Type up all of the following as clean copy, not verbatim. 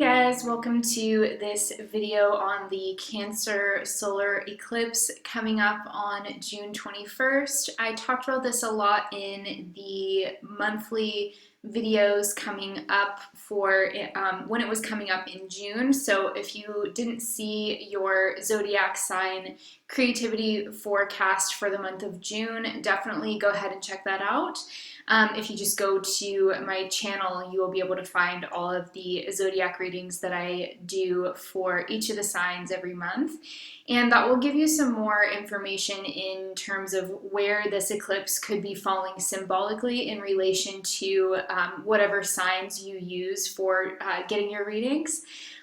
guys, welcome to this video on the Cancer solar eclipse coming up on June 21st. I talked about this a lot in the monthly videos coming up for when it was coming up in June. So if you didn't see your zodiac sign creativity forecast for the month of June, definitely go ahead and check that out. If you just go to my channel, you will be able to find all of the zodiac readings that I do for each of the signs every month. And that will give you some more information in terms of where this eclipse could be falling symbolically in relation to whatever signs you use for getting your readings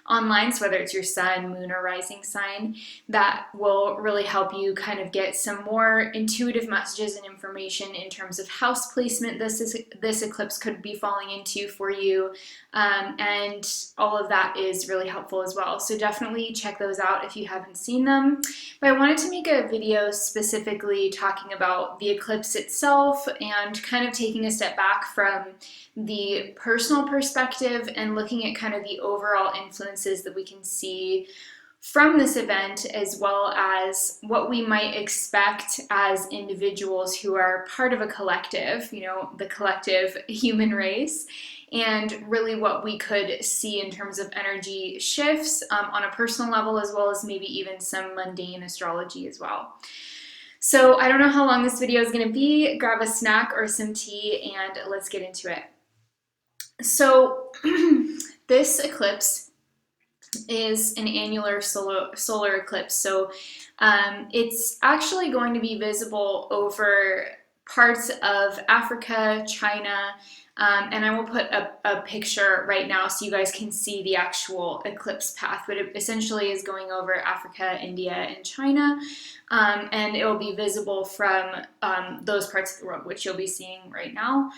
online, so whether it's your sun, moon, or rising sign. That will really help you kind of get some more intuitive messages and information in terms of house placement this eclipse could be falling into for you, and all of that is really helpful as well. So definitely check those out if you haven't seen them. But I wanted to make a video specifically talking about the eclipse itself and kind of taking a step back from the personal perspective and looking at kind of the overall influences that we can see from this event, as well as what we might expect as individuals who are part of a collective, the collective human race, and really what we could see in terms of energy shifts on a personal level, as well as maybe even some mundane astrology as well. So I don't know how long this video is going to be. Grab a snack or some tea and let's get into it. So this eclipse is an annular solar eclipse. So it's actually going to be visible over parts of Africa, China, and I will put a picture right now so you guys can see the actual eclipse path, but it essentially is going over Africa, India, and China, and it will be visible from those parts of the world, which you'll be seeing right now.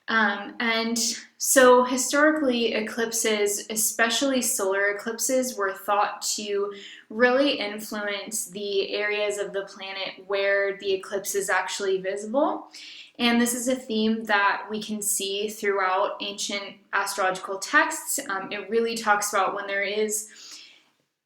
And so historically, eclipses, especially solar eclipses, were thought to really influence the areas of the planet where the eclipse is actually visible. And this is a theme that we can see throughout ancient astrological texts. It really talks about when there is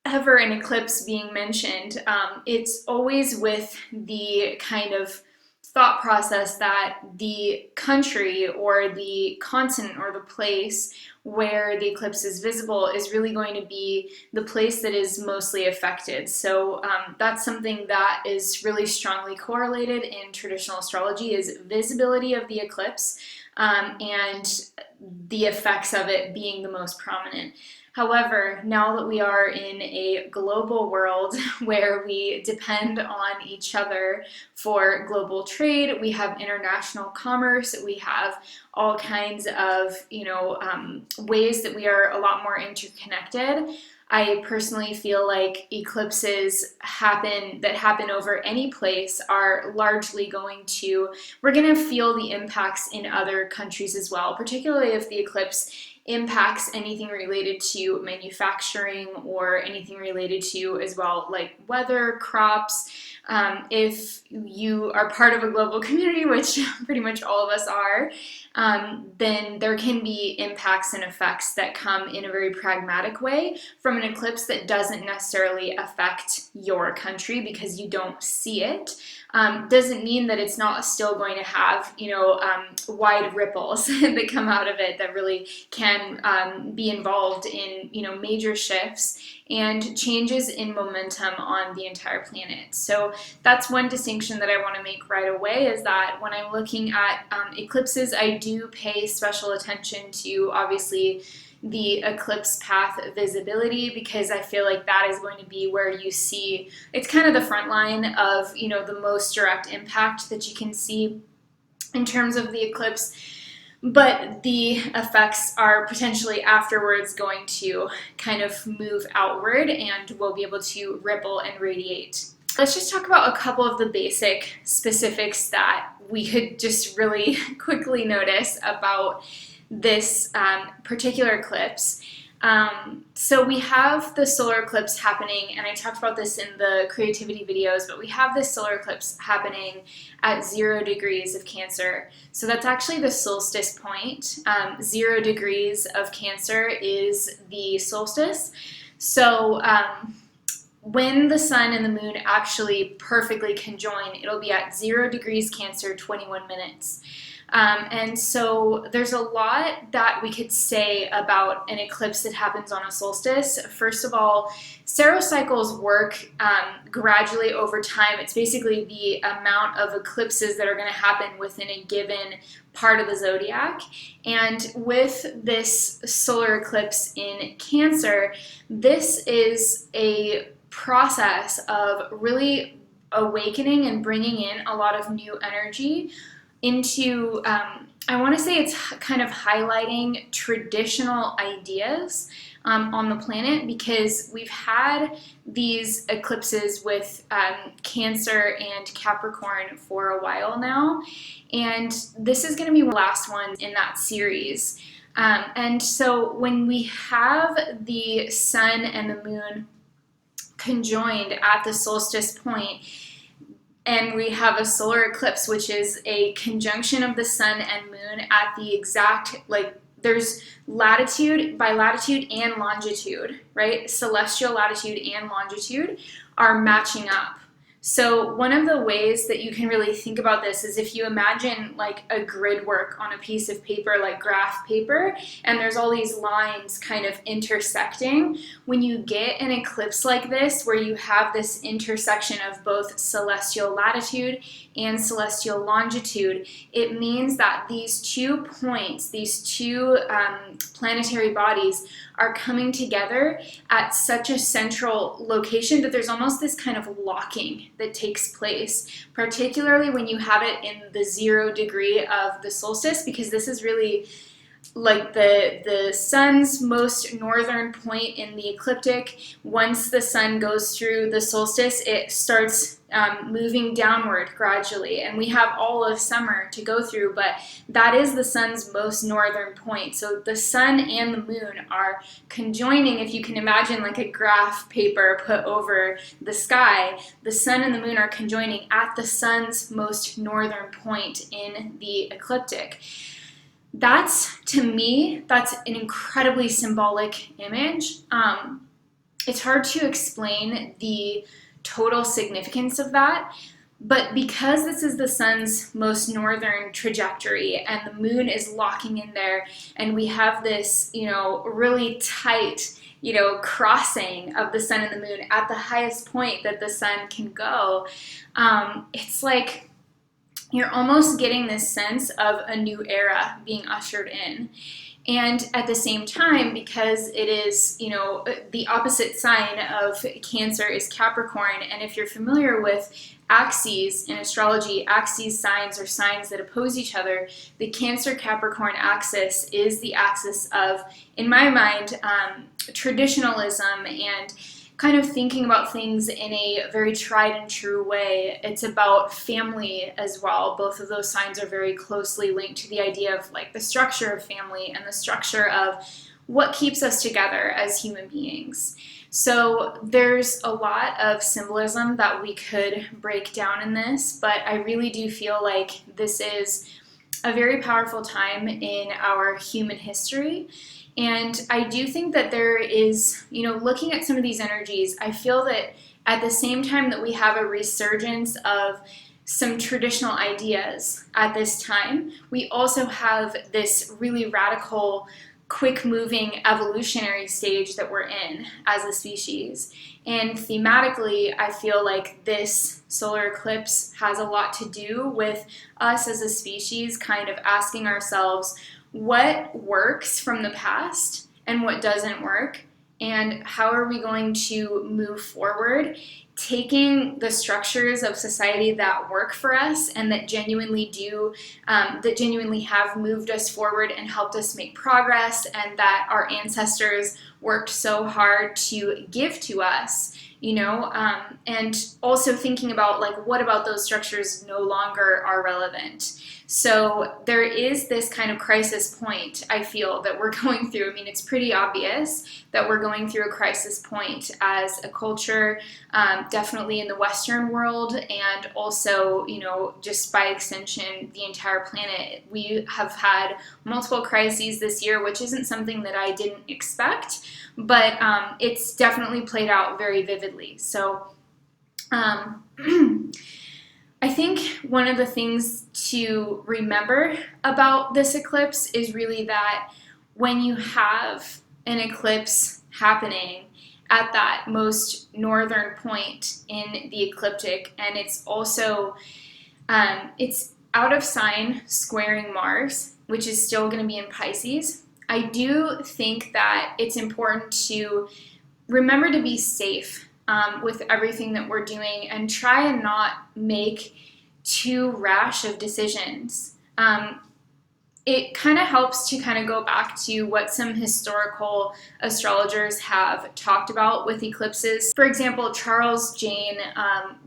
ever an eclipse being mentioned, it's always with the kind of thought process that the country or the continent or the place where the eclipse is visible is really going to be the place that is mostly affected. So that's something that is really strongly correlated in traditional astrology, is visibility of the eclipse and the effects of it being the most prominent. However, now that we are in a global world where we depend on each other for global trade, we have international commerce, we have all kinds of, ways that we are a lot more interconnected. I personally feel like eclipses that happen over any place are largely we're going to feel the impacts in other countries as well, particularly if the eclipse impacts anything related to manufacturing or anything related to as well, like weather, crops. If you are part of a global community, which pretty much all of us are, then there can be impacts and effects that come in a very pragmatic way from an eclipse that doesn't necessarily affect your country because you don't see it. Doesn't mean that it's not still going to have, wide ripples that come out of it that really can be involved in, major shifts and changes in momentum on the entire planet. So that's one distinction that I want to make right away, is that when I'm looking at eclipses, I do pay special attention to, obviously, the eclipse path visibility, because I feel like that is going to be where you see, it's kind of the front line of, the most direct impact that you can see in terms of the eclipse. But the effects are potentially afterwards going to kind of move outward and we'll be able to ripple and radiate. Let's just talk about a couple of the basic specifics that we could just really quickly notice about this particular eclipse. So we have the solar eclipse happening, and I talked about this in the creativity videos, but we have this solar eclipse happening at 0 degrees of Cancer. So that's actually the solstice point. 0 degrees of Cancer is the solstice. So when the sun and the moon actually perfectly conjoin, it'll be at 0 degrees Cancer, 21 minutes. And so there's a lot that we could say about an eclipse that happens on a solstice. First of all, cycles work gradually over time. It's basically the amount of eclipses that are going to happen within a given part of the zodiac. And with this solar eclipse in Cancer, this is a process of really awakening and bringing in a lot of new energy into, I want to say it's kind of highlighting traditional ideas on the planet, because we've had these eclipses with Cancer and Capricorn for a while now, and this is going to be the last one in that series. And so when we have the sun and the moon conjoined at the solstice point, and we have a solar eclipse, which is a conjunction of the sun and moon at the exact, like, there's latitude by latitude and longitude, right? Celestial latitude and longitude are matching up. So one of the ways that you can really think about this is if you imagine like a grid work on a piece of paper, like graph paper, and there's all these lines kind of intersecting. When you get an eclipse like this, where you have this intersection of both celestial latitude and celestial longitude, it means that these 2 points, these 2 planetary bodies are coming together at such a central location that there's almost this kind of locking that takes place, particularly when you have it in the 0 degree of the solstice, because this is really like the sun's most northern point in the ecliptic. Once the sun goes through the solstice, it starts moving downward gradually, and we have all of summer to go through, but that is the sun's most northern point. So the sun and the moon are conjoining. If you can imagine like a graph paper put over the sky, the sun and the moon are conjoining at the sun's most northern point in the ecliptic. That's, to me, that's an incredibly symbolic image. It's hard to explain the total significance of that, but because this is the sun's most northern trajectory and the moon is locking in there, and we have this, really tight, crossing of the sun and the moon at the highest point that the sun can go, it's like you're almost getting this sense of a new era being ushered in. And at the same time, because it is, the opposite sign of Cancer is Capricorn, and if you're familiar with axes in astrology, axes signs are signs that oppose each other. The Cancer-Capricorn axis is the axis of, in my mind, traditionalism and kind of thinking about things in a very tried and true way. It's about family as well. Both of those signs are very closely linked to the idea of like the structure of family and the structure of what keeps us together as human beings. So there's a lot of symbolism that we could break down in this, but I really do feel like this is a very powerful time in our human history. And I do think that there is, looking at some of these energies, I feel that at the same time that we have a resurgence of some traditional ideas at this time, we also have this really radical, quick-moving evolutionary stage that we're in as a species. And thematically, I feel like this solar eclipse has a lot to do with us as a species kind of asking ourselves, what works from the past and what doesn't work, and how are we going to move forward, taking the structures of society that work for us and that genuinely have moved us forward and helped us make progress, and that our ancestors worked so hard to give to us, and also thinking about like, what about those structures no longer are relevant? So there is this kind of crisis point, I feel, that we're going through. I mean, it's pretty obvious that we're going through a crisis point as a culture, definitely in the Western world, and also, just by extension, the entire planet. We have had multiple crises this year, which isn't something that I didn't expect, but it's definitely played out very vividly. So I think one of the things to remember about this eclipse is really that when you have an eclipse happening at that most northern point in the ecliptic, and it's also, it's out of sign squaring Mars, which is still going to be in Pisces, I do think that it's important to remember to be safe with everything that we're doing, and try and not make too rash of decisions. It kind of helps to kind of go back to what some historical astrologers have talked about with eclipses. For example, Charles Jane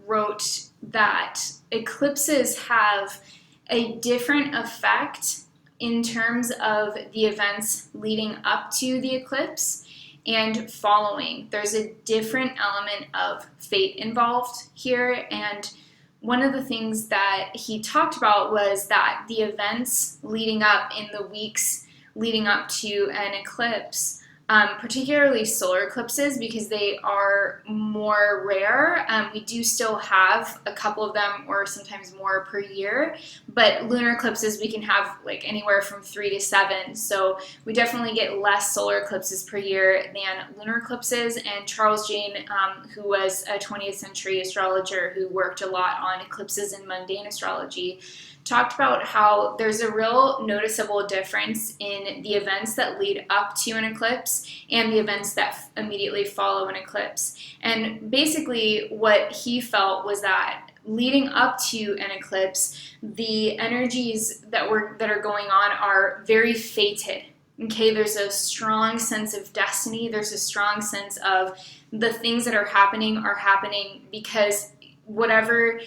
wrote that eclipses have a different effect in terms of the events leading up to the eclipse and following. There's a different element of fate involved here, and one of the things that he talked about was that the events leading up in the weeks leading up to an eclipse, particularly solar eclipses, because they are more rare. We do still have a couple of them, or sometimes more per year, but lunar eclipses we can have like anywhere from 3 to 7. So we definitely get less solar eclipses per year than lunar eclipses. And Charles Jane, who was a 20th century astrologer who worked a lot on eclipses and mundane astrology, talked about how there's a real noticeable difference in the events that lead up to an eclipse and the events that immediately follow an eclipse. And basically what he felt was that leading up to an eclipse, the energies that are going on are very fated. Okay, there's a strong sense of destiny. There's a strong sense of the things that are happening because whatever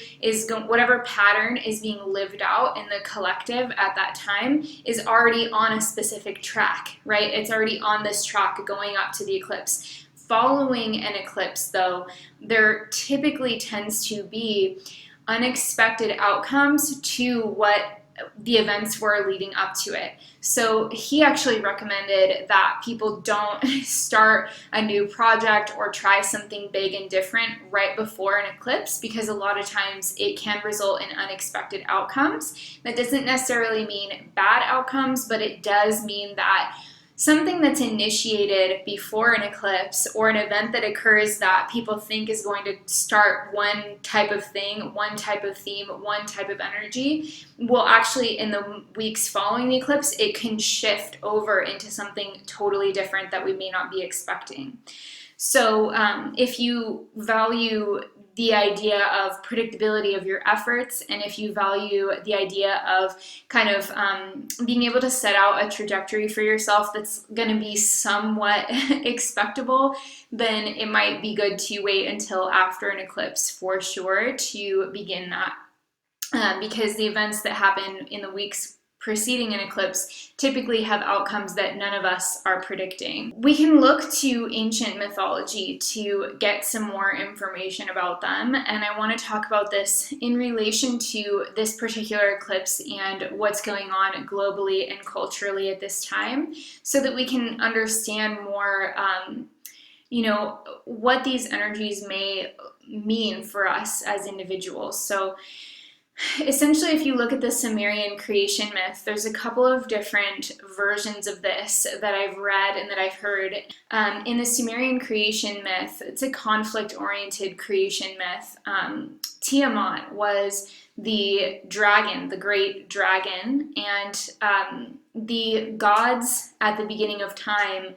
pattern is being lived out in the collective at that time is already on a specific track, right? It's already on this track going up to the eclipse. Following an eclipse, though, there typically tends to be unexpected outcomes to what the events were leading up to it. So he actually recommended that people don't start a new project or try something big and different right before an eclipse, because a lot of times it can result in unexpected outcomes. That doesn't necessarily mean bad outcomes, but it does mean that something that's initiated before an eclipse, or an event that occurs that people think is going to start one type of thing, one type of theme, one type of energy, will actually, in the weeks following the eclipse, it can shift over into something totally different that we may not be expecting. So if you value the idea of predictability of your efforts, and if you value the idea of kind of being able to set out a trajectory for yourself that's going to be somewhat expectable, then it might be good to wait until after an eclipse for sure to begin that, because the events that happen in the weeks preceding an eclipse typically have outcomes that none of us are predicting. We can look to ancient mythology to get some more information about them, and I want to talk about this in relation to this particular eclipse and what's going on globally and culturally at this time, so that we can understand more what these energies may mean for us as individuals. So essentially, if you look at the Sumerian creation myth, there's a couple of different versions of this that I've read and that I've heard. In the Sumerian creation myth, it's a conflict-oriented creation myth. Tiamat was the dragon, the great dragon, and the gods at the beginning of time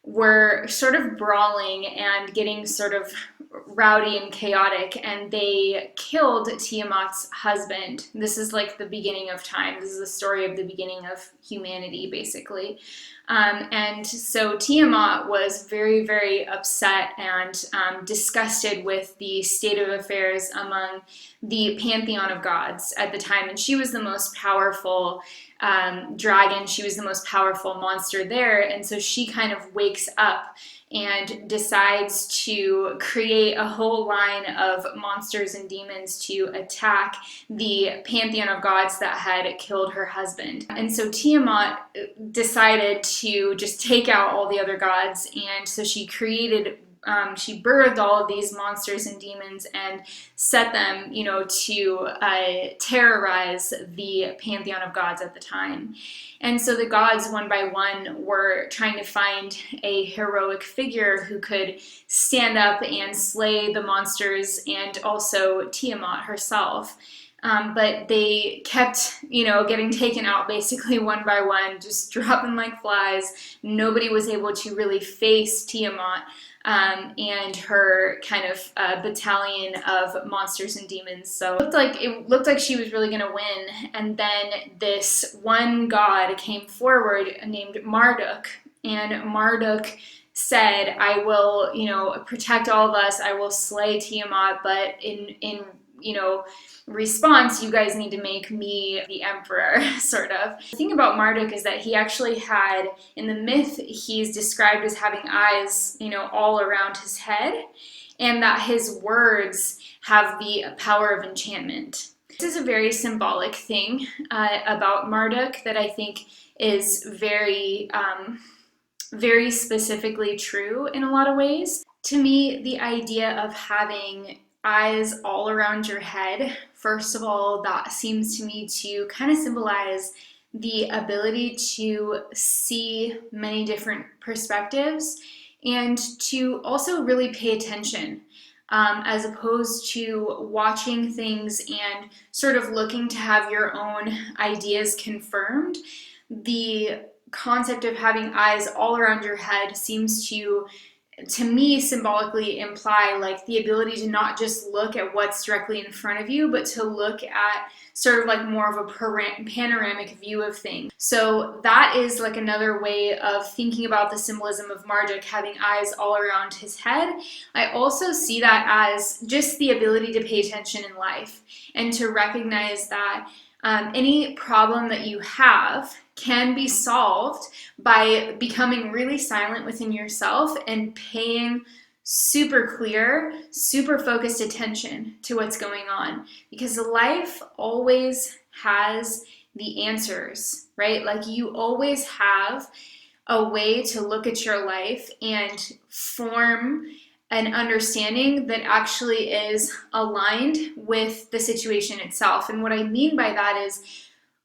were sort of brawling and getting sort of rowdy and chaotic, and they killed Tiamat's husband. This is like the beginning of time. This is the story of the beginning of humanity, basically. And so Tiamat was very, very upset and disgusted with the state of affairs among the pantheon of gods at the time. And she was the most powerful dragon. She was the most powerful monster there. And so she kind of wakes up and decides to create a whole line of monsters and demons to attack the pantheon of gods that had killed her husband. And so Tiamat decided to just take out all the other gods, and so she created she birthed all of these monsters and demons and set them, to terrorize the pantheon of gods at the time. And so the gods, one by one, were trying to find a heroic figure who could stand up and slay the monsters and also Tiamat herself. But they kept, getting taken out basically one by one, just dropping like flies. Nobody was able to really face Tiamat and her kind of battalion of monsters and demons. So it looked like she was really going to win. And then this one god came forward named Marduk, and Marduk said, "I will, protect all of us. I will slay Tiamat, but in response, you guys need to make me the emperor," sort of. The thing about Marduk is that he actually had, in the myth, he's described as having eyes, all around his head, and that his words have the power of enchantment. This is a very symbolic thing about Marduk that I think is very, very specifically true in a lot of ways. To me, the idea of having eyes all around your head, first of all, that seems to me to kind of symbolize the ability to see many different perspectives and to also really pay attention, as opposed to watching things and sort of looking to have your own ideas confirmed. The concept of having eyes all around your head seems to me symbolically imply like the ability to not just look at what's directly in front of you, but to look at sort of like more of a panoramic view of things. So that is like another way of thinking about the symbolism of Marduk having eyes all around his head. I also see that as just the ability to pay attention in life and to recognize that any problem that you have can be solved by becoming really silent within yourself and paying super clear, super focused attention to what's going on. Because life always has the answers, right? Like you always have a way to look at your life and form an understanding that actually is aligned with the situation itself. And what I mean by that is,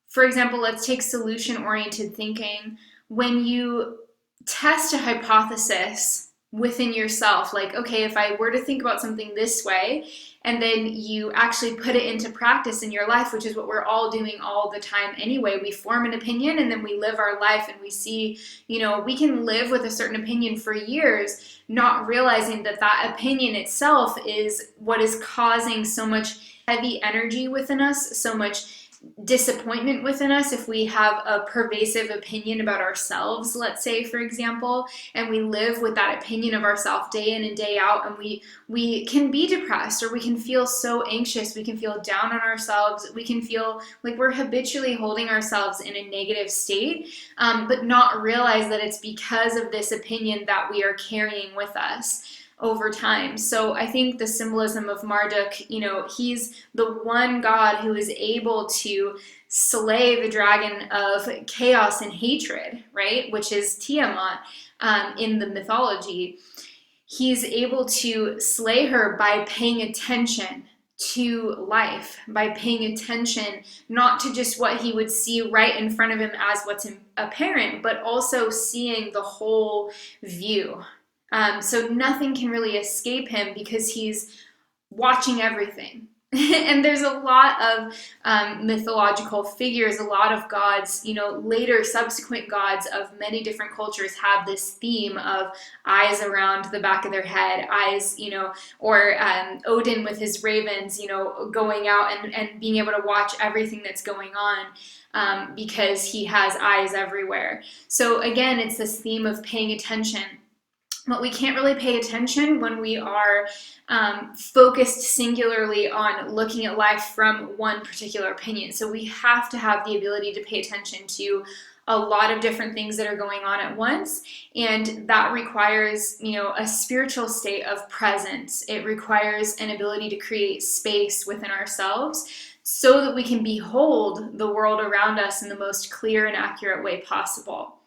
for example, let's take solution-oriented thinking. When you test a hypothesis within yourself, like, okay, if I were to think about something this way, and then you actually put it into practice in your life, which is what we're all doing all the time anyway. We form an opinion and then we live our life and we see, we can live with a certain opinion for years, not realizing that that opinion itself is what is causing so much heavy energy within us, so much disappointment within us if we have a pervasive opinion about ourselves, let's say, for example, and we live with that opinion of ourselves day in and day out, and we can be depressed, or we can feel so anxious, we can feel down on ourselves, we can feel like we're habitually holding ourselves in a negative state, but not realize that it's because of this opinion that we are carrying with us over time. So I think the symbolism of Marduk, he's the one god who is able to slay the dragon of chaos and hatred, right? Which is Tiamat in the mythology. He's able to slay her by paying attention to life, by paying attention not to just what he would see right in front of him as what's apparent, but also seeing the whole view. So nothing can really escape him because he's watching everything. And there's a lot of mythological figures, a lot of gods, later subsequent gods of many different cultures have this theme of eyes around the back of their head, eyes, or Odin with his ravens, going out and being able to watch everything that's going on because he has eyes everywhere. So again, it's this theme of paying attention. But we can't really pay attention when we are focused singularly on looking at life from one particular opinion. So we have to have the ability to pay attention to a lot of different things that are going on at once, and that requires, a spiritual state of presence. It requires an ability to create space within ourselves so that we can behold the world around us in the most clear and accurate way possible.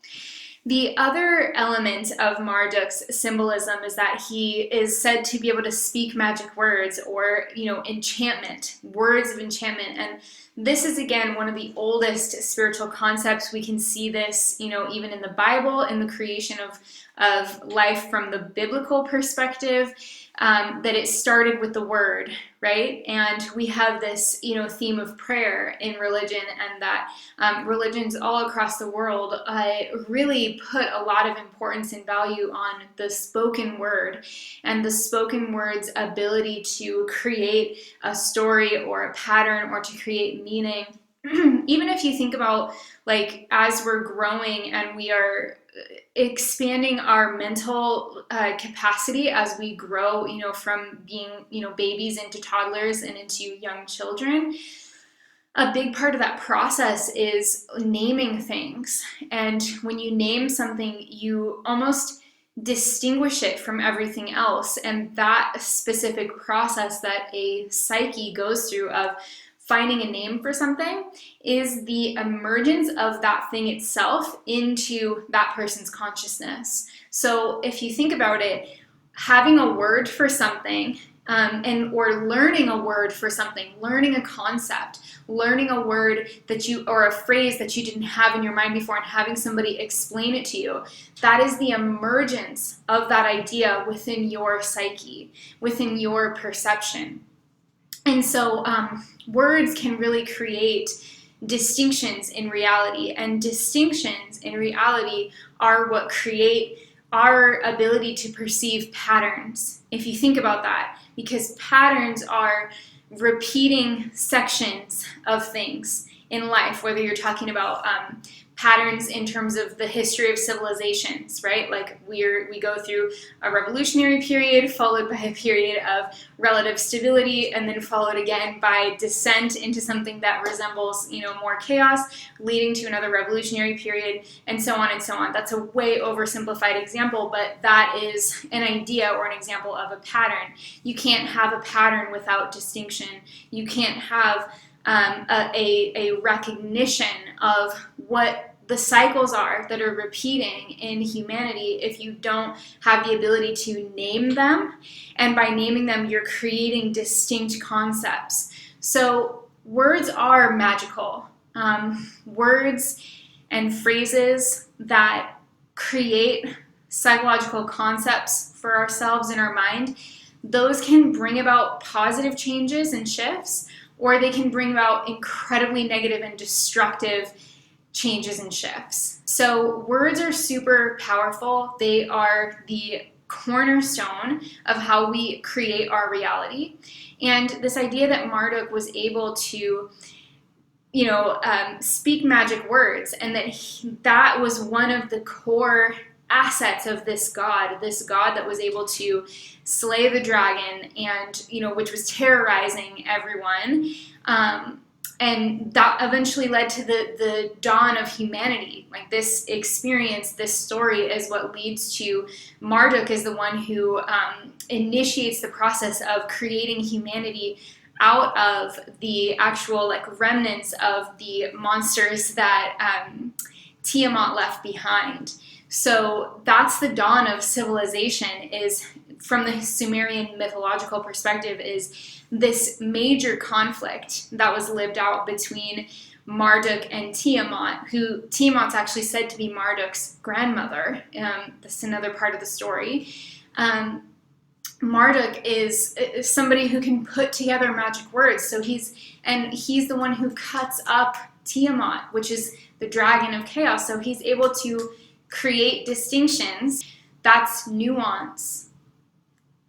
The other element of Marduk's symbolism is that he is said to be able to speak magic words, or, enchantment, words of enchantment. And this is, again, one of the oldest spiritual concepts. We can see this, even in the Bible, in the creation of life from the biblical perspective, that it started with the word, right? And we have this, theme of prayer in religion, and that religions all across the world really put a lot of importance and value on the spoken word and the spoken word's ability to create a story or a pattern or to create meaning. Even if you think about, like, as we're growing and we are expanding our mental capacity as we grow, from being, babies into toddlers and into young children, a big part of that process is naming things. And when you name something, you almost distinguish it from everything else. And that specific process that a psyche goes through of finding a name for something is the emergence of that thing itself into that person's consciousness. So if you think about it, having a word for something, or learning a word for something, learning a concept, learning a word or a phrase that you didn't have in your mind before, and having somebody explain it to you, that is the emergence of that idea within your psyche, within your perception. And so words can really create distinctions in reality, and distinctions in reality are what create our ability to perceive patterns, if you think about that, because patterns are repeating sections of things in life, whether you're talking about patterns in terms of the history of civilizations, right? Like we go through a revolutionary period followed by a period of relative stability, and then followed again by descent into something that resembles, more chaos, leading to another revolutionary period, and so on and so on. That's a way oversimplified example, but that is an idea or an example of a pattern. You can't have a pattern without distinction. You can't have a recognition of what the cycles are that are repeating in humanity if you don't have the ability to name them. And by naming them, you're creating distinct concepts. So words are magical. Words and phrases that create psychological concepts for ourselves in our mind, those can bring about positive changes and shifts, or they can bring about incredibly negative and destructive changes and shifts. So words are super powerful. They are the cornerstone of how we create our reality. And this idea that Marduk was able to, speak magic words, and that was one of the core assets of this god that was able to slay the dragon, and which was terrorizing everyone, and that eventually led to the dawn of humanity. Like, this experience, this story is what leads to Marduk as the one who initiates the process of creating humanity out of the actual remnants of the monsters that Tiamat left behind. So that's the dawn of civilization, is from the Sumerian mythological perspective, is this major conflict that was lived out between Marduk and Tiamat, who Tiamat's actually said to be Marduk's grandmother. That's another part of the story. Marduk is somebody who can put together magic words. So he's the one who cuts up Tiamat, which is the dragon of chaos. So he's able to create distinctions. That's nuance.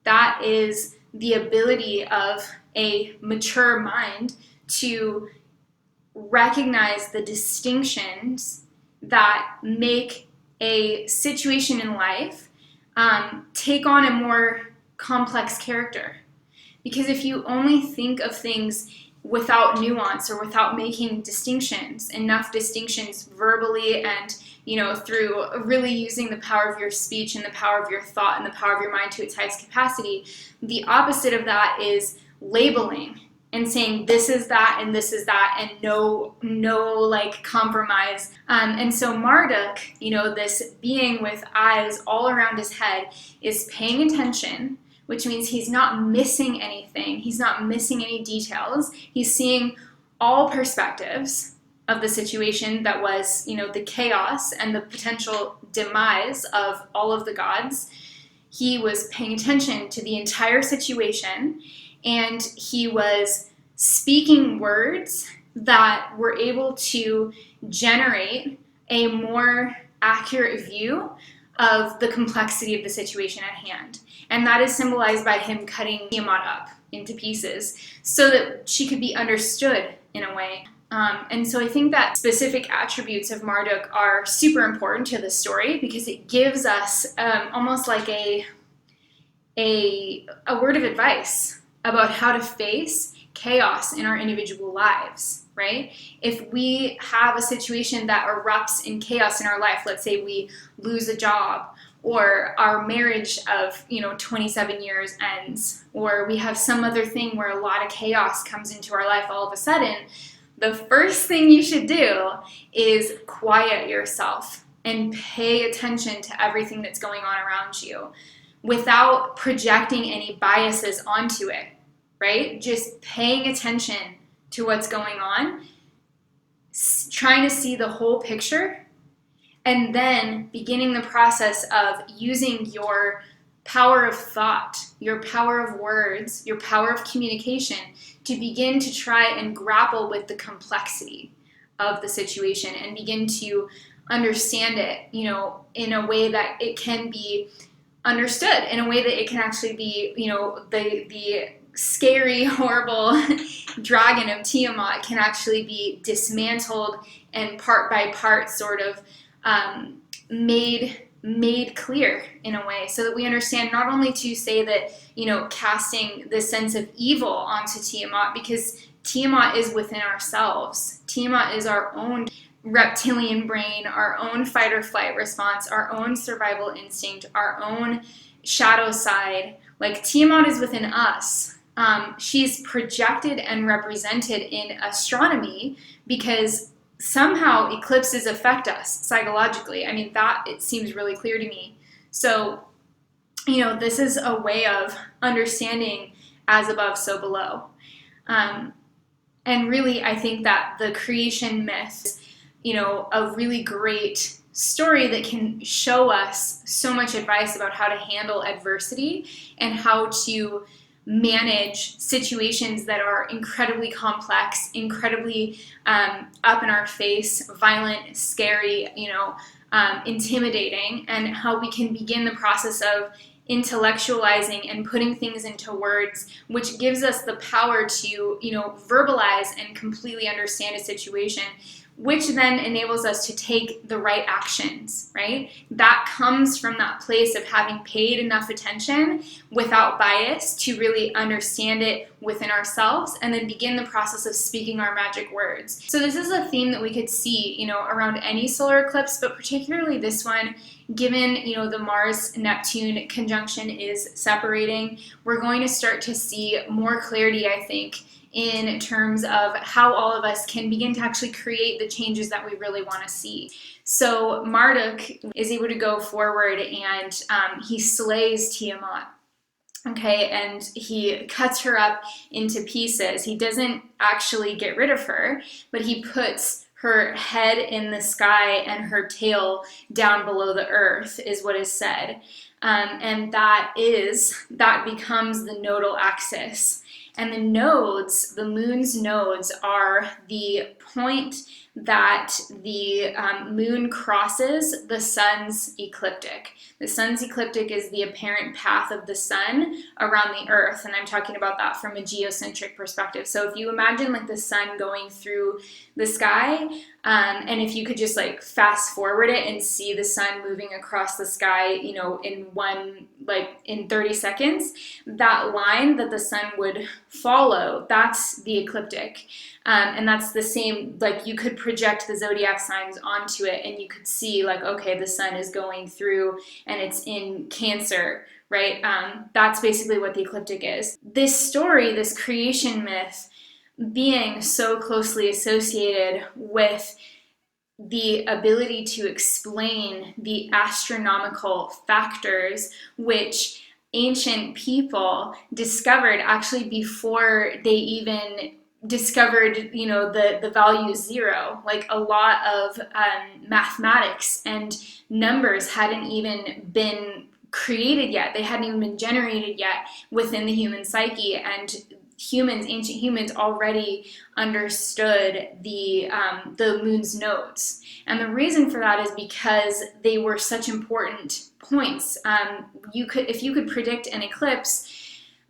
That is the ability of a mature mind to recognize the distinctions that make a situation in life take on a more complex character. Because if you only think of things without nuance or without making distinctions, enough distinctions verbally and through really using the power of your speech and the power of your thought and the power of your mind to its highest capacity, the opposite of that is labeling and saying this is that and this is that, and no like compromise. And so Marduk, this being with eyes all around his head, is paying attention, which means he's not missing anything. He's not missing any details. He's seeing all perspectives of the situation that was, the chaos and the potential demise of all of the gods. He was paying attention to the entire situation, and he was speaking words that were able to generate a more accurate view of the complexity of the situation at hand. And that is symbolized by him cutting Tiamat up into pieces so that she could be understood in a way. And so I think that specific attributes of Marduk are super important to the story, because it gives us almost like a word of advice about how to face chaos in our individual lives, right? If we have a situation that erupts in chaos in our life, let's say we lose a job, or our marriage of 27 years ends, or we have some other thing where a lot of chaos comes into our life all of a sudden, the first thing you should do is quiet yourself and pay attention to everything that's going on around you without projecting any biases onto it, right? Just paying attention to what's going on, trying to see the whole picture, and then beginning the process of using your power of thought, your power of words, your power of communication to begin to try and grapple with the complexity of the situation and begin to understand it, in a way that it can be understood, in a way that it can actually be, the scary, horrible dragon of Tiamat can actually be dismantled and part by part sort of made clear in a way, so that we understand not only to say that, casting this sense of evil onto Tiamat, because Tiamat is within ourselves. Tiamat is our own reptilian brain, our own fight or flight response, our own survival instinct, our own shadow side. Like, Tiamat is within us. She's projected and represented in astronomy because somehow eclipses affect us psychologically. I mean, that it seems really clear to me. So, this is a way of understanding as above, so below. And really, I think that the creation myth is, a really great story that can show us so much advice about how to handle adversity and how to manage situations that are incredibly complex, incredibly up in our face, violent, scary, intimidating, and how we can begin the process of intellectualizing and putting things into words, which gives us the power to, verbalize and completely understand a situation, which then enables us to take the right actions, right? That comes from that place of having paid enough attention without bias to really understand it within ourselves and then begin the process of speaking our magic words. So this is a theme that we could see, around any solar eclipse, but particularly this one, given, the Mars-Neptune conjunction is separating, we're going to start to see more clarity, I think, in terms of how all of us can begin to actually create the changes that we really want to see. So Marduk is able to go forward and he slays Tiamat. Okay, and he cuts her up into pieces. He doesn't actually get rid of her, but he puts her head in the sky and her tail down below the earth, is what is said. and that becomes the nodal axis. And the nodes, the moon's nodes, are the point that the moon crosses the sun's ecliptic. The sun's ecliptic is the apparent path of the sun around the earth, and I'm talking about that from a geocentric perspective. So if you imagine like the sun going through the sky, and if you could just like fast forward it and see the sun moving across the sky, you know, in 30 seconds, that line that the sun would follow, that's the ecliptic. And that's the same, like you could project the zodiac signs onto it and you could see like, okay, the sun is going through and it's in Cancer, right? That's basically what the ecliptic is. This story, this creation myth, being so closely associated with the ability to explain the astronomical factors which ancient people discovered actually before they even discovered, you know, the value 0. Like a lot of mathematics and numbers hadn't even been created yet. They hadn't even been generated yet within the human psyche, and ancient humans already understood the moon's nodes. And the reason for that is because they were such important points. If you could predict an eclipse,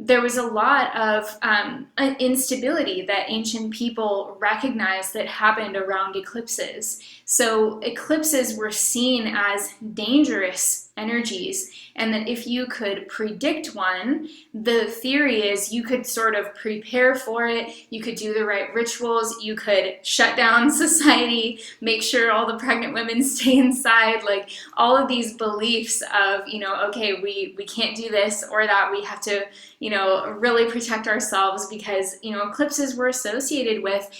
there was a lot of instability that ancient people recognized that happened around eclipses. So eclipses were seen as dangerous energies, and that if you could predict one, the theory is you could sort of prepare for it, you could do the right rituals, you could shut down society, make sure all the pregnant women stay inside, like all of these beliefs of, you know, okay, we can't do this or that, we have to, you know, really protect ourselves, because, you know, eclipses were associated with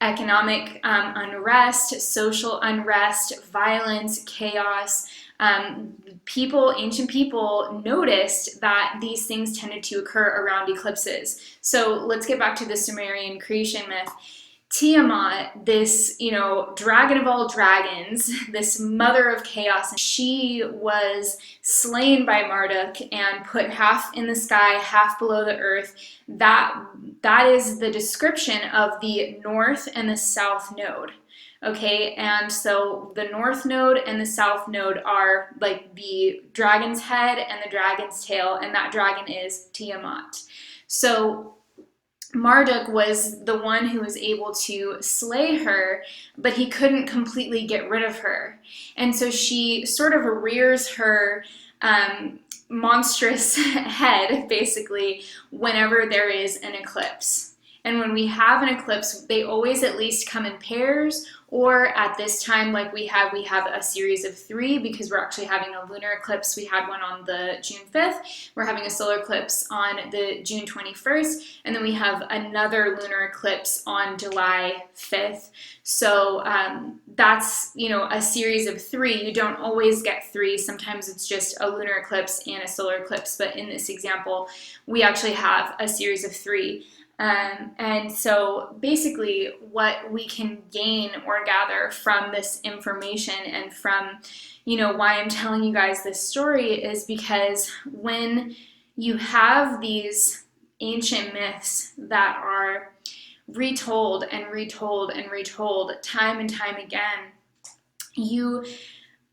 economic unrest, social unrest, violence, chaos. Ancient people noticed that these things tended to occur around eclipses. So let's get back to the Sumerian creation myth. Tiamat, this, you know, dragon of all dragons, this mother of chaos, she was slain by Marduk and put half in the sky, half below the earth. That is the description of the north and the south node. Okay, and so the north node and the south node are like the dragon's head and the dragon's tail, and that dragon is Tiamat. So Marduk was the one who was able to slay her, but he couldn't completely get rid of her. And so she sort of rears her monstrous head, basically, whenever there is an eclipse. And when we have an eclipse, they always at least come in pairs, or at this time, like we have a series of 3, because we're actually having a lunar eclipse. We had one on the June 5th. We're having a solar eclipse on the June 21st, and then we have another lunar eclipse on July 5th. So that's, you know, a series of 3. You don't always get 3. Sometimes it's just a lunar eclipse and a solar eclipse, but in this example, we actually have a series of 3. And so basically what we can gain or gather from this information and from, you know, why I'm telling you guys this story is because when you have these ancient myths that are retold and retold and retold time and time again, you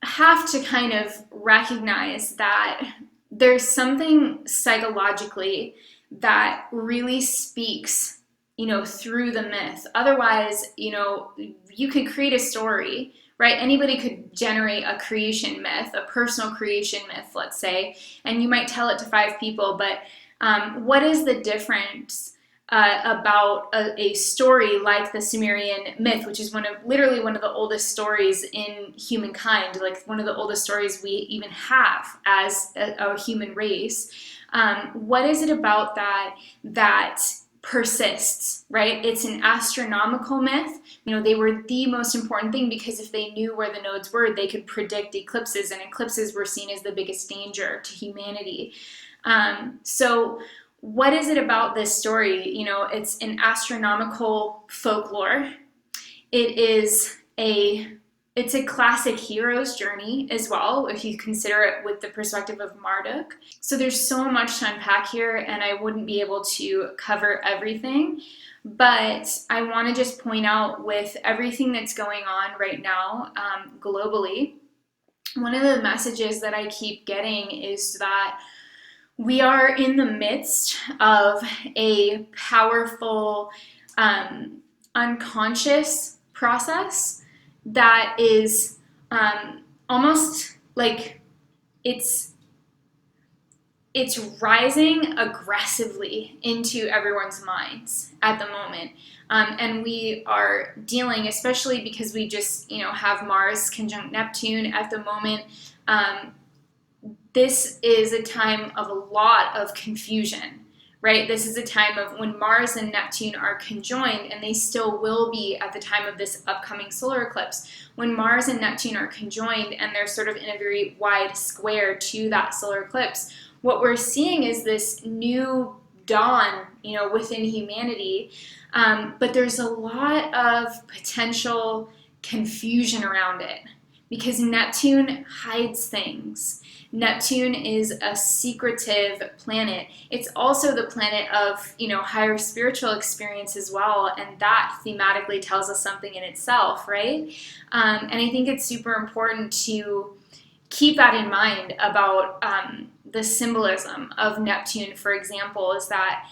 have to kind of recognize that there's something psychologically that really speaks, you know, through the myth. Otherwise, you know, you could create a story, right? Anybody could generate a creation myth, a personal creation myth, let's say, and you might tell it to 5 people, but what is the difference about a story like the Sumerian myth, which is literally one of the oldest stories in humankind, like one of the oldest stories we even have as a human race? What is it about that persists, right? It's an astronomical myth. You know, they were the most important thing because if they knew where the nodes were, they could predict eclipses, and eclipses were seen as the biggest danger to humanity. So what is it about this story? You know, it's an astronomical folklore. It is a It's a classic hero's journey as well, if you consider it with the perspective of Marduk. So there's so much to unpack here, and I wouldn't be able to cover everything. But I want to just point out, with everything that's going on right now globally, one of the messages that I keep getting is that we are in the midst of a powerful unconscious process that is almost like it's rising aggressively into everyone's minds at the moment. And we are dealing, especially because we just, have Mars conjunct Neptune at the moment. This is a time of a lot of confusion, right? This is a time of when Mars and Neptune are conjoined, and they still will be at the time of this upcoming solar eclipse. When Mars and Neptune are conjoined and they're sort of in a very wide square to that solar eclipse, what we're seeing is this new dawn, within humanity. But there's a lot of potential confusion around it because Neptune hides things. Neptune is a secretive planet. It's also the planet of, higher spiritual experience as well, and that thematically tells us something in itself, right? And I think it's super important to keep that in mind about the symbolism of Neptune, for example, is that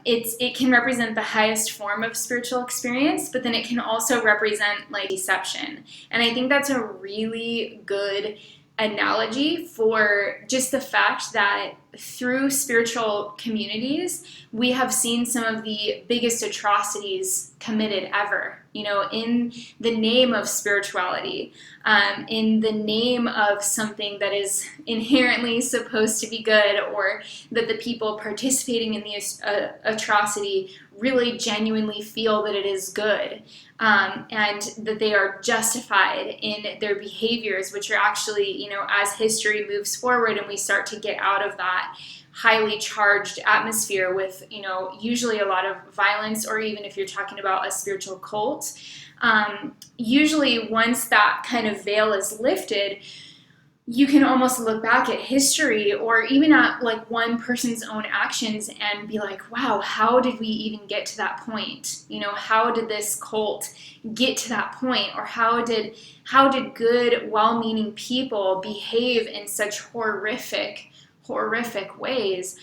it can represent the highest form of spiritual experience, but then it can also represent like deception. And I think that's a really good analogy for just the fact that through spiritual communities, we have seen some of the biggest atrocities committed ever, in the name of spirituality, in the name of something that is inherently supposed to be good, or that the people participating in the atrocity really genuinely feel that it is good, and that they are justified in their behaviors, which are actually, as history moves forward and we start to get out of that highly charged atmosphere with, usually a lot of violence, or even if you're talking about a spiritual cult, usually once that kind of veil is lifted, you can almost look back at history or even at like one person's own actions and be like, wow, how did we even get to that point? How did this cult get to that point? Or how did good, well-meaning people behave in such horrific ways?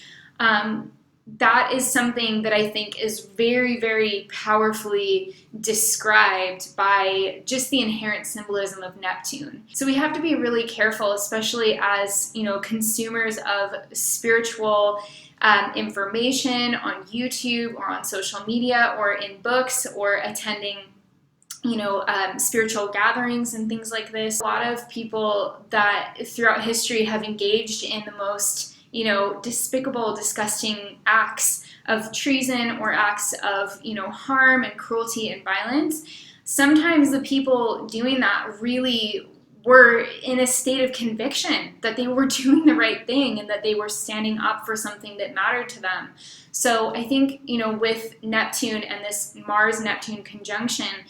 That is something that I think is very, very powerfully described by just the inherent symbolism of Neptune. So we have to be really careful, especially as, consumers of spiritual information on YouTube or on social media or in books or attending spiritual gatherings and things like this. A lot of people that throughout history have engaged in the most despicable, disgusting acts of treason or acts of, harm and cruelty and violence. Sometimes the people doing that really were in a state of conviction that they were doing the right thing and that they were standing up for something that mattered to them. So I think, with Neptune and this Mars-Neptune conjunction,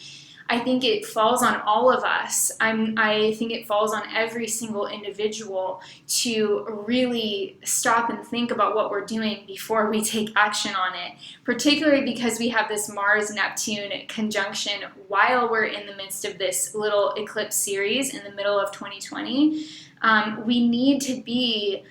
I think it falls on all of us. I think it falls on every single individual to really stop and think about what we're doing before we take action on it, particularly because we have this Mars-Neptune conjunction while we're in the midst of this little eclipse series in the middle of 2020. We need to be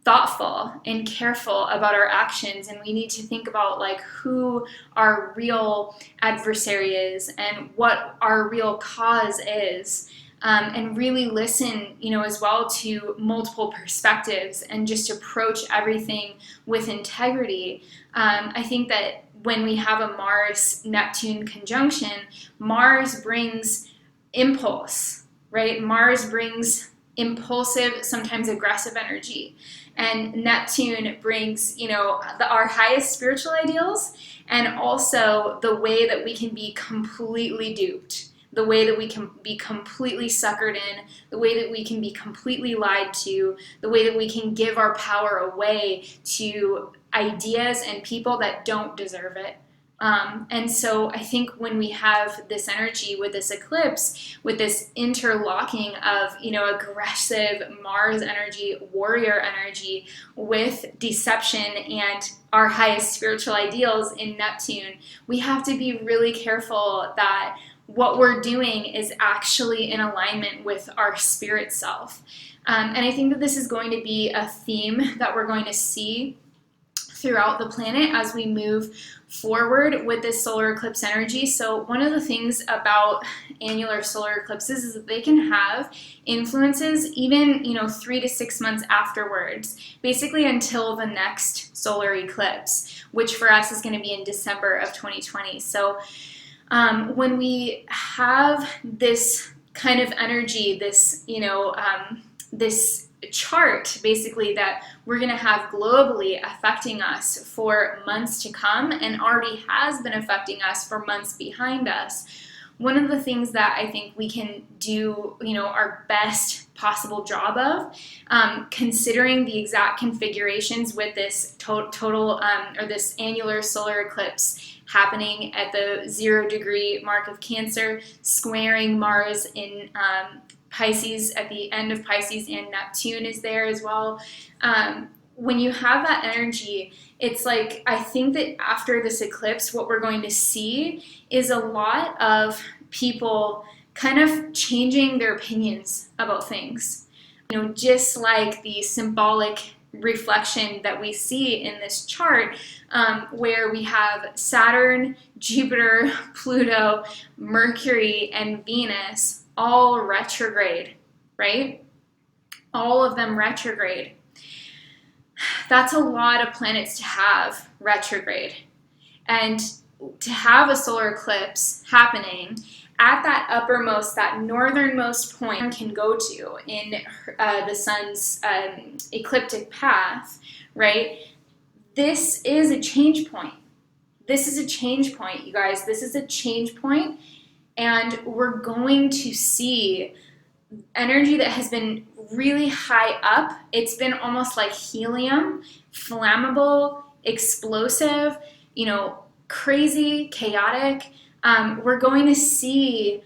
thoughtful and careful about our actions, and we need to think about like who our real adversary is and what our real cause is, and really listen, as well to multiple perspectives and just approach everything with integrity. I think that when we have a Mars-Neptune conjunction, Mars brings impulse, right? Mars brings impulsive, sometimes aggressive energy. And Neptune brings, our highest spiritual ideals, and also the way that we can be completely duped, the way that we can be completely suckered in, the way that we can be completely lied to, the way that we can give our power away to ideas and people that don't deserve it. And so I think when we have this energy with this eclipse, with this interlocking of, aggressive Mars energy, warrior energy, with deception and our highest spiritual ideals in Neptune, we have to be really careful that what we're doing is actually in alignment with our spirit self. And I think that this is going to be a theme that we're going to see throughout the planet as we move forward with this solar eclipse energy. So one of the things about annular solar eclipses is that they can have influences even 3 to 6 months afterwards, basically until the next solar eclipse, which for us is going to be in December of 2020. So when we have this kind of energy, this this chart basically that we're going to have globally affecting us for months to come, and already has been affecting us for months behind us, one of the things that I think we can do our best possible job of, considering the exact configurations with this total or this annular solar eclipse happening at the 0-degree mark of Cancer, squaring Mars in Pisces at the end of Pisces, and Neptune is there as well. When you have that energy, it's like, I think that after this eclipse, what we're going to see is a lot of people kind of changing their opinions about things. Just like the symbolic reflection that we see in this chart, where we have Saturn, Jupiter, Pluto, Mercury, and Venus all retrograde, right? All of them retrograde. That's a lot of planets to have retrograde. And to have a solar eclipse happening at that uppermost, that northernmost point can go to in the sun's ecliptic path, right? This is a change point. This is a change point, you guys. This is a change point. And we're going to see energy that has been really high up. It's been almost like helium, flammable, explosive, crazy, chaotic. We're going to see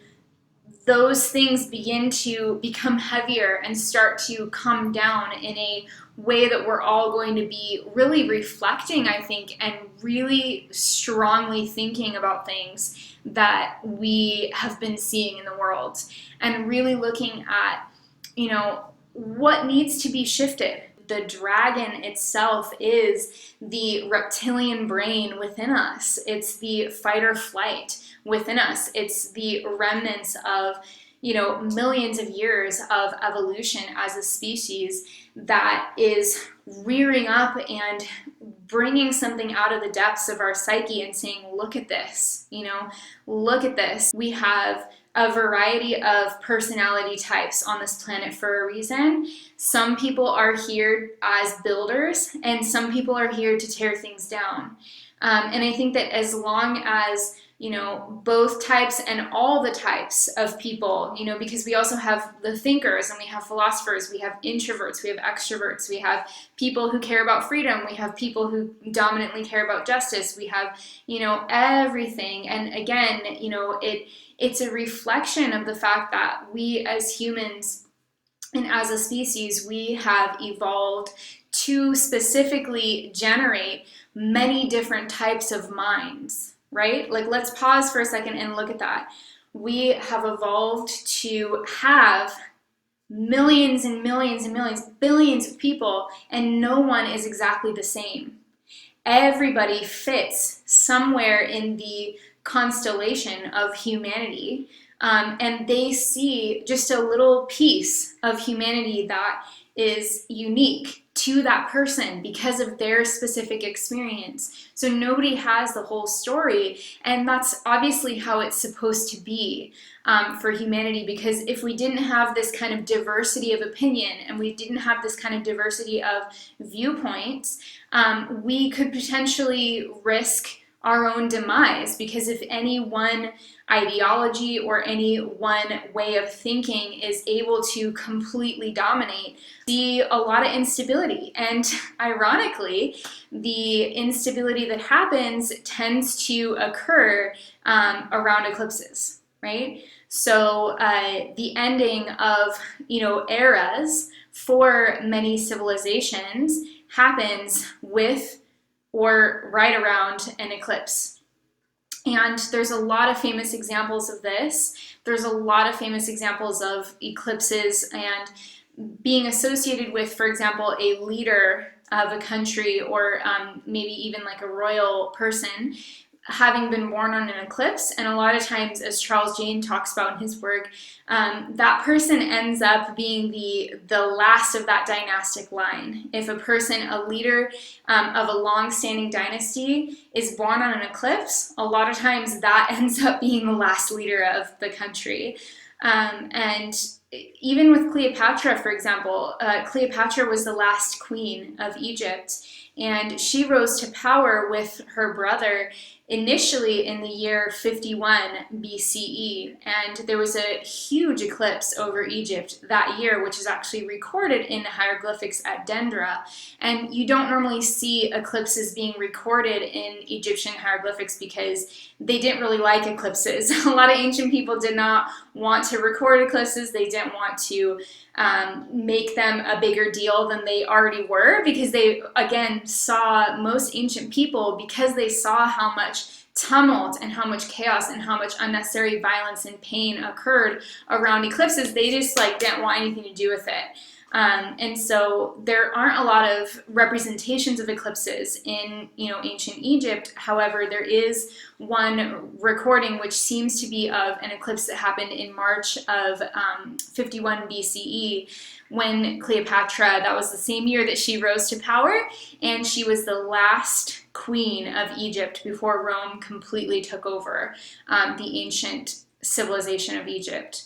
those things begin to become heavier and start to come down in a way that we're all going to be really reflecting, I think, and really strongly thinking about things that we have been seeing in the world, and really looking at, what needs to be shifted. The dragon itself is the reptilian brain within us. It's the fight or flight within us. It's the remnants of, millions of years of evolution as a species that is rearing up and bringing something out of the depths of our psyche and saying, look at this, look at this. We have a variety of personality types on this planet for a reason. Some people are here as builders, and some people are here to tear things down. And I think that as long as both types and all the types of people, because we also have the thinkers and we have philosophers, we have introverts, we have extroverts, we have people who care about freedom, we have people who dominantly care about justice, we have, everything. And again, it's a reflection of the fact that we as humans and as a species, we have evolved to specifically generate many different types of minds. Right? Like, let's pause for a second and look at that. We have evolved to have millions and millions and millions, billions of people, and no one is exactly the same. Everybody fits somewhere in the constellation of humanity, and they see just a little piece of humanity that is unique to that person because of their specific experience. So nobody has the whole story, and that's obviously how it's supposed to be for humanity, because if we didn't have this kind of diversity of opinion and we didn't have this kind of diversity of viewpoints, we could potentially risk our own demise, because if any one ideology or any one way of thinking is able to completely dominate, see a lot of instability. And ironically, the instability that happens tends to occur around eclipses, right? So the ending of, eras for many civilizations happens with or right around an eclipse. And there's a lot of famous examples of this. There's a lot of famous examples of eclipses and being associated with, for example, a leader of a country, or maybe even like a royal person, having been born on an eclipse. And a lot of times, as Charles Jane talks about in his work, that person ends up being the last of that dynastic line. If a person, a leader of a long-standing dynasty, is born on an eclipse, a lot of times that ends up being the last leader of the country. And even with Cleopatra, for example, Cleopatra was the last queen of Egypt, and she rose to power with her brother initially in the year 51 BCE, and there was a huge eclipse over Egypt that year, which is actually recorded in hieroglyphics at Dendra. And you don't normally see eclipses being recorded in Egyptian hieroglyphics because they didn't really like eclipses. A lot of ancient people did not want to record eclipses. They didn't want to make them a bigger deal than they already were, because they, again, saw, most ancient people, because they saw how much tumult and how much chaos and how much unnecessary violence and pain occurred around eclipses, they just didn't want anything to do with it. And so there aren't a lot of representations of eclipses in, ancient Egypt. However, there is one recording which seems to be of an eclipse that happened in March of 51 BCE, when Cleopatra, that was the same year that she rose to power, and she was the last queen of Egypt before Rome completely took over the ancient civilization of Egypt.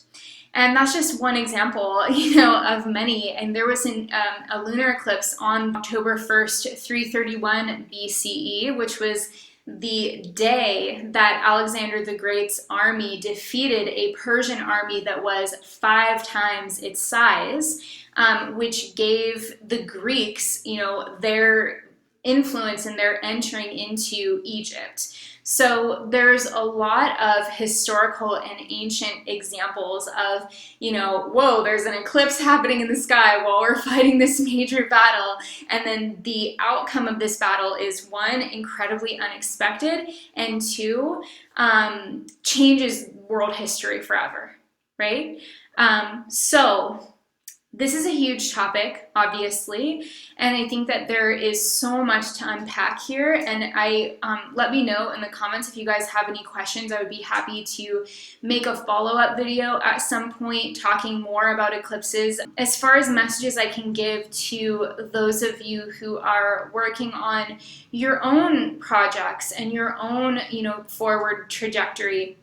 And that's just one example, of many. And there was a lunar eclipse on October 1st, 331 BCE, which was the day that Alexander the Great's army defeated a Persian army that was 5 times its size, which gave the Greeks, their influence and their entering into Egypt. So there's a lot of historical and ancient examples of, whoa, there's an eclipse happening in the sky while we're fighting this major battle. And then the outcome of this battle is, 1, incredibly unexpected, and 2, changes world history forever, right? So this is a huge topic, obviously, and I think that there is so much to unpack here. And let me know in the comments if you guys have any questions. I would be happy to make a follow-up video at some point talking more about eclipses. As far as messages I can give to those of you who are working on your own projects and your own, forward trajectory,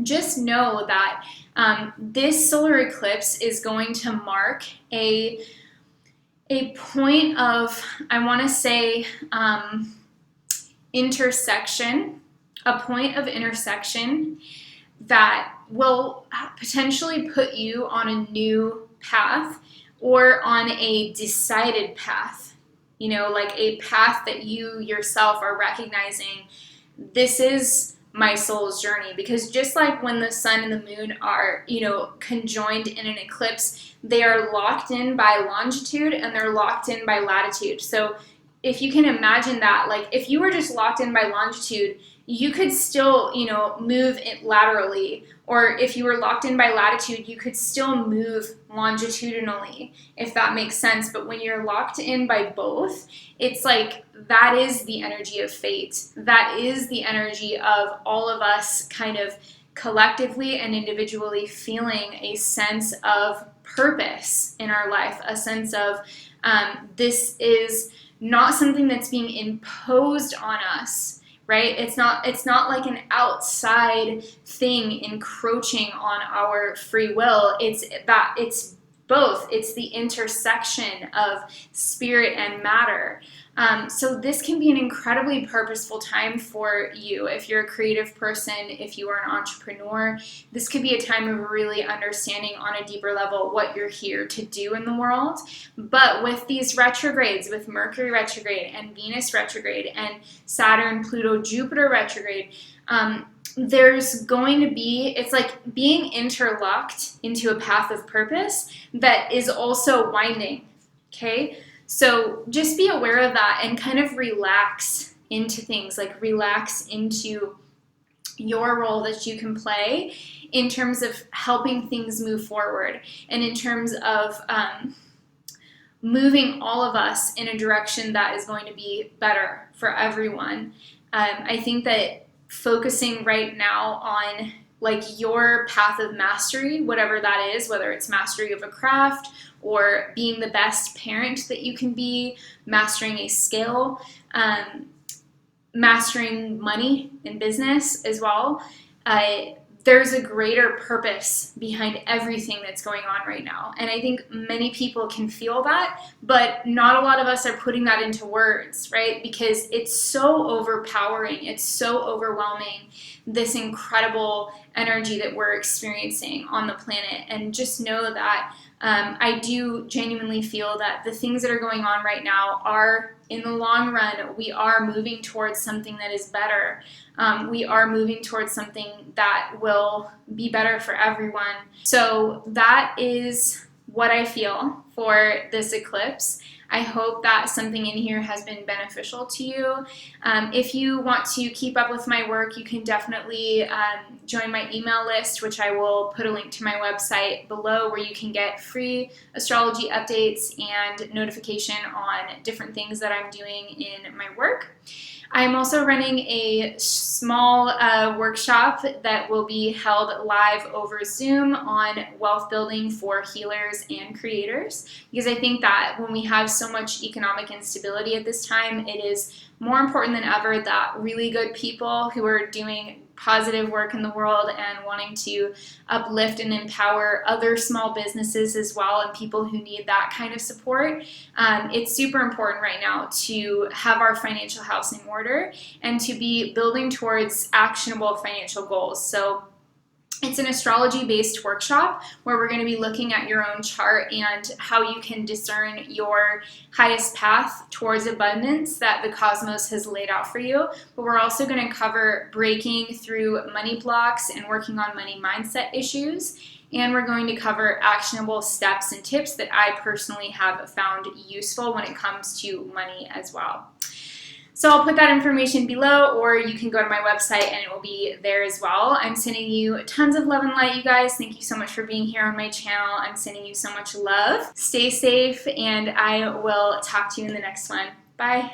just know that this solar eclipse is going to mark a point of, I want to say, intersection, a point of intersection that will potentially put you on a new path, or on a decided path, like a path that you yourself are recognizing, this is my soul's journey. Because just like when the sun and the moon are, conjoined in an eclipse, they are locked in by longitude and they're locked in by latitude. So if you can imagine that, if you were just locked in by longitude, you could still, move it laterally. Or if you were locked in by latitude, you could still move longitudinally, if that makes sense. But when you're locked in by both, it's that is the energy of fate. That is the energy of all of us kind of collectively and individually feeling a sense of purpose in our life, a sense of this is not something that's being imposed on us. Right? It's not like an outside thing encroaching on our free will. It's both. It's the intersection of spirit and matter. So this can be an incredibly purposeful time for you. If you're a creative person, if you are an entrepreneur, this could be a time of really understanding on a deeper level what you're here to do in the world. But with these retrogrades, with Mercury retrograde and Venus retrograde and Saturn, Pluto, Jupiter retrograde, there's going to be, it's like being interlocked into a path of purpose that is also winding, okay? So just be aware of that and kind of relax into things, like relax into your role that you can play in terms of helping things move forward and in terms of moving all of us in a direction that is going to be better for everyone. I think that focusing right now on like your path of mastery, whatever that is, whether it's mastery of a craft or being the best parent that you can be, mastering a skill, mastering money in business as well. There's a greater purpose behind everything that's going on right now. And I think many people can feel that, but not a lot of us are putting that into words, right? Because it's so overpowering, it's so overwhelming, this incredible energy that we're experiencing on the planet. And just know that I do genuinely feel that the things that are going on right now are, in the long run, we are moving towards something that is better. We are moving towards something that will be better for everyone. So that is what I feel for this eclipse. I hope that something in here has been beneficial to you. If you want to keep up with my work, you can definitely join my email list, which I will put a link to my website below, where you can get free astrology updates and notification on different things that I'm doing in my work. I'm also running a small workshop that will be held live over Zoom on wealth building for healers and creators, because I think that when we have so much economic instability at this time, it is more important than ever that really good people who are doing positive work in the world and wanting to uplift and empower other small businesses as well and people who need that kind of support. It's super important right now to have our financial house in order and to be building towards actionable financial goals. So it's an astrology-based workshop where we're going to be looking at your own chart and how you can discern your highest path towards abundance that the cosmos has laid out for you. But we're also going to cover breaking through money blocks and working on money mindset issues. And we're going to cover actionable steps and tips that I personally have found useful when it comes to money as well. So I'll put that information below, or you can go to my website and it will be there as well. I'm sending you tons of love and light, you guys. Thank you so much for being here on my channel. I'm sending you so much love. Stay safe, and I will talk to you in the next one. Bye.